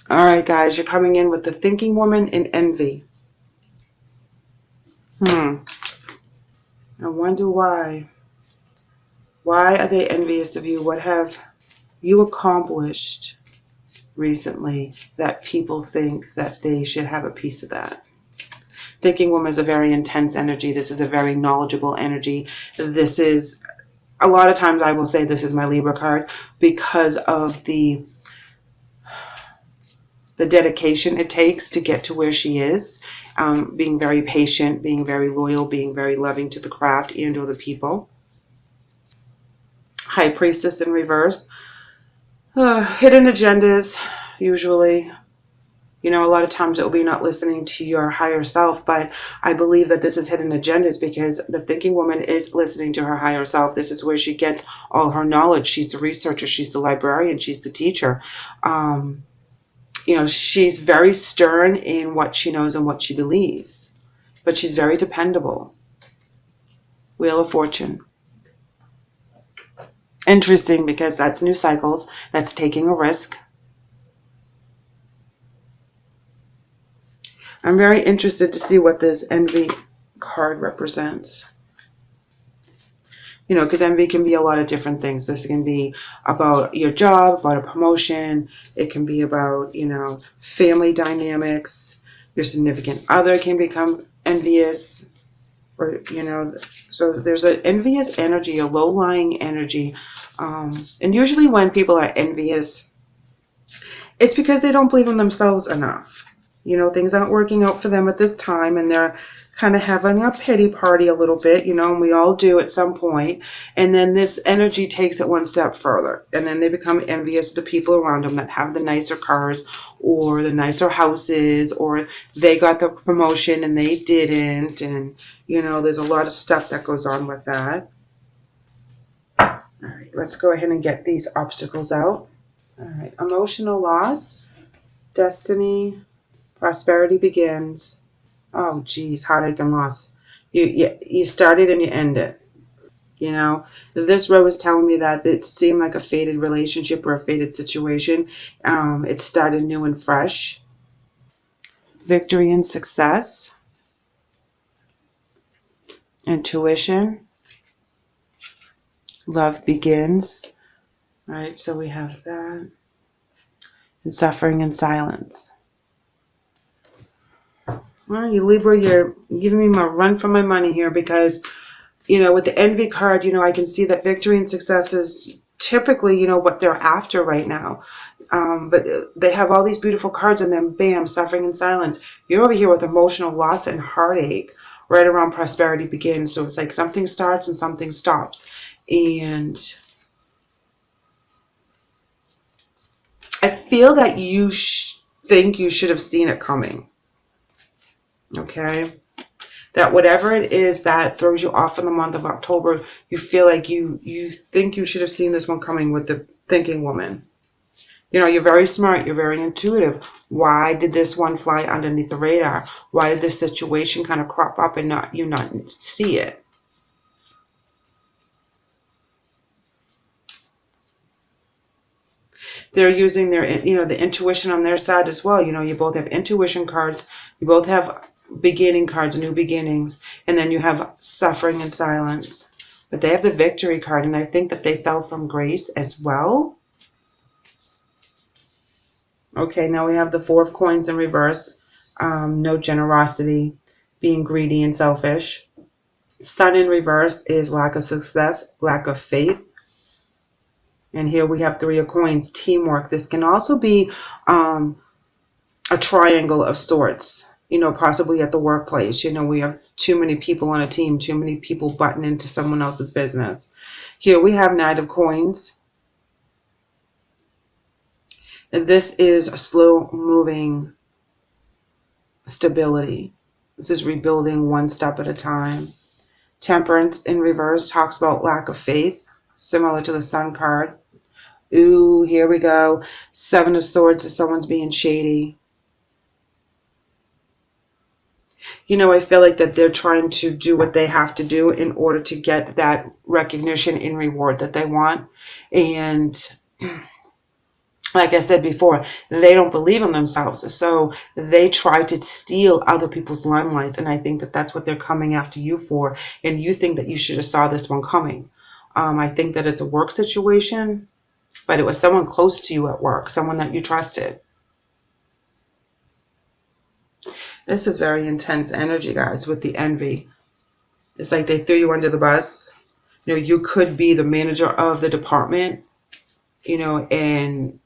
All right, guys, you're coming in with the thinking woman in envy. I wonder why. Why are they envious of you? What have you accomplished recently that people think that they should have a piece of that? Thinking woman is a very intense energy. This is a very knowledgeable energy. This is, a lot of times I will say this is my Libra card because of the dedication it takes to get to where she is. Being very patient, being very loyal, being very loving to the craft and or the people. High Priestess in reverse. Hidden agendas, usually. You know, a lot of times it will be not listening to your higher self, but I believe that this is hidden agendas because the thinking woman is listening to her higher self. This is where she gets all her knowledge. She's the researcher, she's the librarian, she's the teacher. You know, she's very stern in what she knows and what she believes, but she's very dependable. Wheel of Fortune. Interesting because that's new cycles. That's taking a risk. I'm very interested to see what this envy card represents. You know, because envy can be a lot of different things. This can be about your job, about a promotion. It can be about, you know, family dynamics. Your significant other can become envious. Or, you know, so there's an envious energy, a low-lying energy. And usually when people are envious, it's because they don't believe in themselves enough. You know, things aren't working out for them at this time, and they're kind of having a pity party a little bit, you know, and we all do at some point. And then this energy takes it one step further, and then they become envious of the people around them that have the nicer cars or the nicer houses, or they got the promotion and they didn't. And, you know, there's a lot of stuff that goes on with that. All right, let's go ahead and get these obstacles out. All right, emotional loss, destiny, prosperity begins. Oh, geez, heartache and loss. You started and you end it. You know, this row is telling me that it seemed like a fated relationship or a fated situation. It started new and fresh. Victory and success. Intuition. Love begins. All right, so we have that. And suffering and silence. Well, you Libra, you're giving me my run for my money here because, you know, with the envy card, you know, I can see that victory and success is typically, you know, what they're after right now. But they have all these beautiful cards and then bam, suffering and silence. You're over here with emotional loss and heartache right around prosperity begins. So it's like something starts and something stops. And I feel that you think you should have seen it coming. Okay? That whatever it is that throws you off in the month of October, you feel like you think you should have seen this one coming with the thinking woman. You know, you're very smart. You're very intuitive. Why did this one fly underneath the radar? Why did this situation kind of crop up and not see it? They're using their, you know, the intuition on their side as well. You know, you both have intuition cards. You both have beginning cards, new beginnings. And then you have suffering and silence. But they have the victory card. And I think that they fell from grace as well. Okay, now we have the Four of Coins in reverse. No generosity, being greedy and selfish. Sun in reverse is lack of success, lack of faith. And here we have Three of Coins, teamwork. This can also be a triangle of sorts, you know, possibly at the workplace. You know, we have too many people on a team, too many people butting into someone else's business. Here we have Knight of Coins. And this is a slow-moving stability. This is rebuilding one step at a time. Temperance in reverse talks about lack of faith, similar to the Sun card. Ooh, here we go. Seven of Swords is someone's being shady. You know, I feel like that they're trying to do what they have to do in order to get that recognition and reward that they want. And like I said before, they don't believe in themselves. So they try to steal other people's limelights. And I think that that's what they're coming after you for. And you think that you should have saw this one coming. I think that it's a work situation, but it was someone close to you at work, someone that you trusted. This is very intense energy, guys, with the envy. It's like they threw you under the bus. You know, you could be the manager of the department, you know, and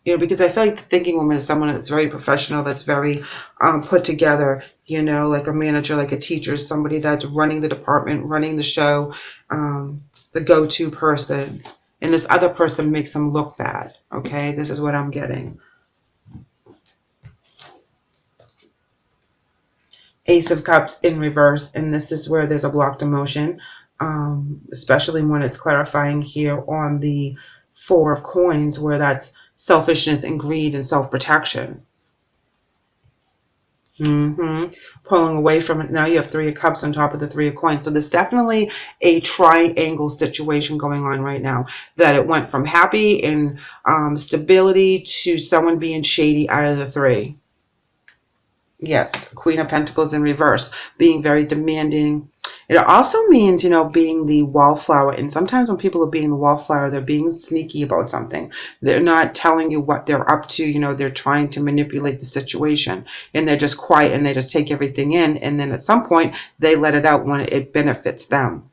because I feel like the thinking woman is someone that's very professional, that's very put together, like a manager, like a teacher, somebody that's running the department, running the show, the go-to person. And this other person makes them look bad, okay? This is what I'm getting. Ace of Cups in reverse, and this is where there's a blocked emotion, especially when it's clarifying here on the Four of Coins, where that's selfishness and greed and self-protection. Pulling away from it. Now you have Three of Cups on top of the Three of Coins. So there's definitely a triangle situation going on right now, that it went from happy and stability to someone being shady out of the three. Yes, Queen of Pentacles in reverse, being very demanding. It also means, being the wallflower. And sometimes when people are being the wallflower, they're being sneaky about something. They're not telling you what they're up to. They're trying to manipulate the situation. And they're just quiet and they just take everything in. And then at some point, they let it out when it benefits them.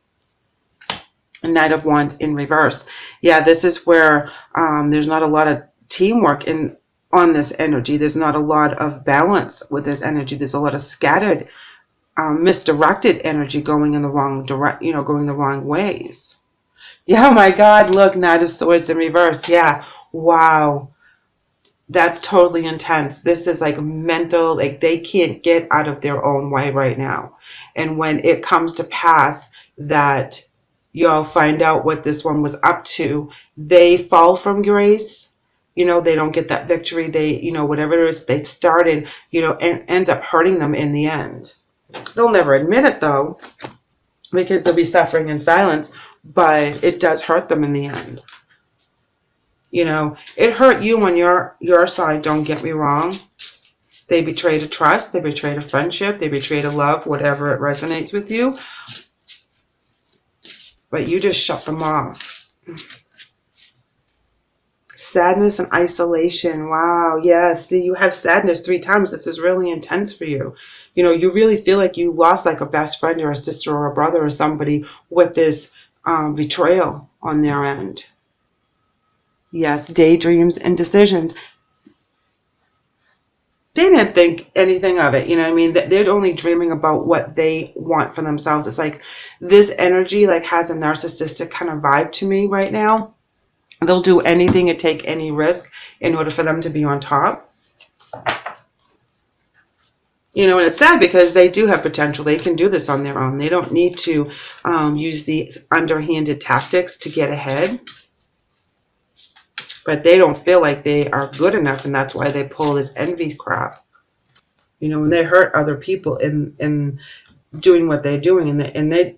Knight of Wands in reverse. Yeah, this is where there's not a lot of teamwork on this energy. There's not a lot of balance with this energy. There's a lot of scattered, misdirected energy going in the wrong going the wrong ways. Yeah, oh my God, look, Knight of Swords in reverse. Yeah, wow. That's totally intense. This is like mental, like they can't get out of their own way right now. And when it comes to pass that y'all find out what this one was up to, they fall from grace. They don't get that victory. They, whatever it is they started, and ends up hurting them in the end. They'll never admit it though, because they'll be suffering in silence, but it does hurt them in the end. It hurt you on your side, don't get me wrong. They betrayed a trust, they betrayed a friendship, they betrayed a love, whatever it resonates with you. But you just shut them off. Sadness and isolation. Wow. Yes. See, you have sadness 3 times. This is really intense for you. You really feel like you lost like a best friend or a sister or a brother or somebody with this betrayal on their end. Yes. Daydreams and decisions. They didn't think anything of it. I mean? They're only dreaming about what they want for themselves. It's like this energy like has a narcissistic kind of vibe to me right now. They'll do anything and take any risk in order for them to be on top. And it's sad because they do have potential. They can do this on their own. They don't need to use the underhanded tactics to get ahead. But they don't feel like they are good enough, and that's why they pull this envy crap. When they hurt other people in doing what they're doing, and they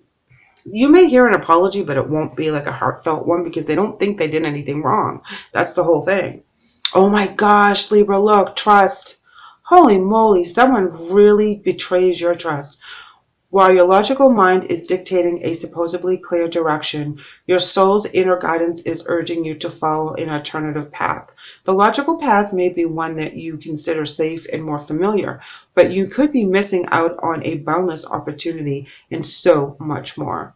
you may hear an apology, but it won't be like a heartfelt one because they don't think they did anything wrong. That's the whole thing. Oh my gosh, Libra, look, trust. Holy moly, someone really betrays your trust. While your logical mind is dictating a supposedly clear direction, your soul's inner guidance is urging you to follow an alternative path. The logical path may be one that you consider safe and more familiar, but you could be missing out on a boundless opportunity and so much more.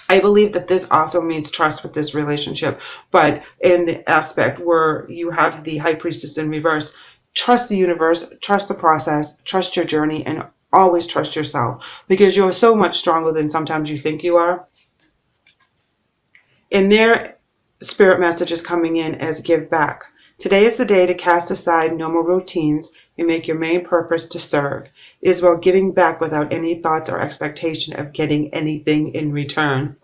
I believe that this also means trust with this relationship, but in the aspect where you have the High Priestess in reverse, trust the universe, trust the process, trust your journey, and always trust yourself, because you're so much stronger than sometimes you think you are. And their spirit message is coming in as give back. Today is the day to cast aside normal routines and make your main purpose to serve. It is about giving back without any thoughts or expectation of getting anything in return.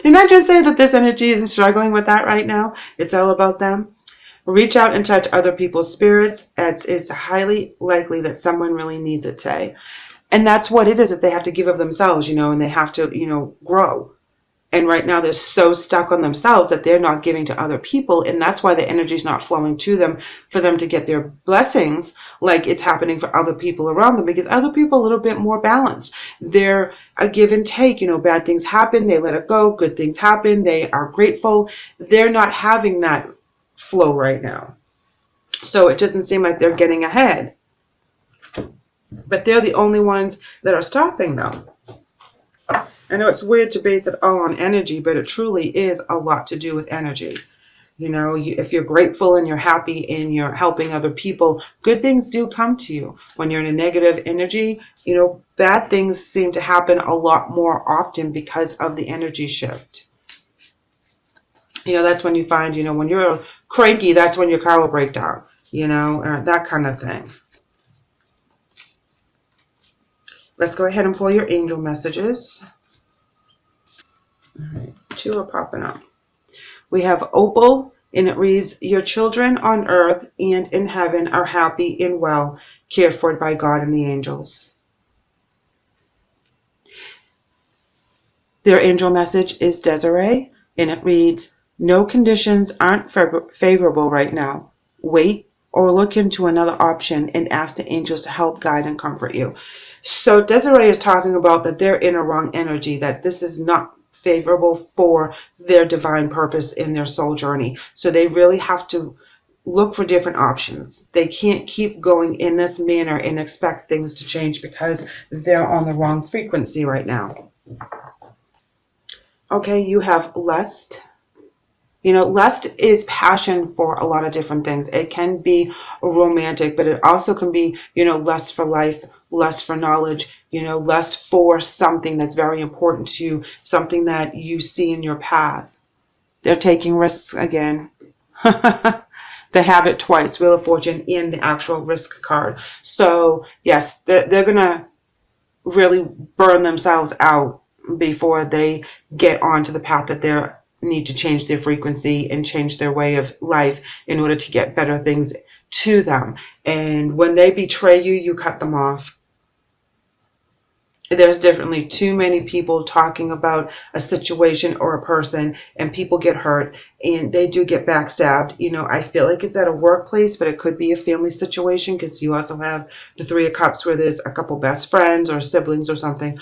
Didn't I just say that this energy isn't struggling with that right now? It's all about them. Reach out and touch other people's spirits. It's highly likely that someone really needs it today. And that's what it is, that they have to give of themselves, and they have to, grow. And right now they're so stuck on themselves that they're not giving to other people. And that's why the energy is not flowing to them for them to get their blessings like it's happening for other people around them, because other people are a little bit more balanced. They're a give and take. Bad things happen, they let it go. Good things happen, they are grateful. They're not having that flow right now. So it doesn't seem like they're getting ahead. But they're the only ones that are stopping them. I know it's weird to base it all on energy, but it truly is a lot to do with energy. If you're grateful and you're happy and you're helping other people, good things do come to you. When you're in a negative energy, bad things seem to happen a lot more often because of the energy shift. That's when you find, when you're cranky, that's when your car will break down, or that kind of thing. Let's go ahead and pull your angel messages. All right, 2 are popping up. We have Opal, and it reads, your children on earth and in heaven are happy and well, cared for by God and the angels. Their angel message is Desiree, and it reads, no conditions aren't favorable right now. Wait or look into another option and ask the angels to help guide and comfort you. So Desiree is talking about that they're in a wrong energy, that this is not favorable for their divine purpose in their soul journey. So they really have to look for different options. They can't keep going in this manner and expect things to change because they're on the wrong frequency right now. Okay, you have lust. Lust is passion for a lot of different things. It can be romantic, but it also can be, lust for life, lust for knowledge, lust for something that's very important to you, something that you see in your path. They're taking risks again. They have it twice, Wheel of Fortune and the actual risk card. So, yes, they're going to really burn themselves out before they get onto the path that they need to change their frequency and change their way of life in order to get better things to them. And when they betray you, you cut them off. There's definitely too many people talking about a situation or a person, and people get hurt and they do get backstabbed. I feel like it's at a workplace, but it could be a family situation, because you also have the 3 of Cups where there's a couple best friends or siblings or something.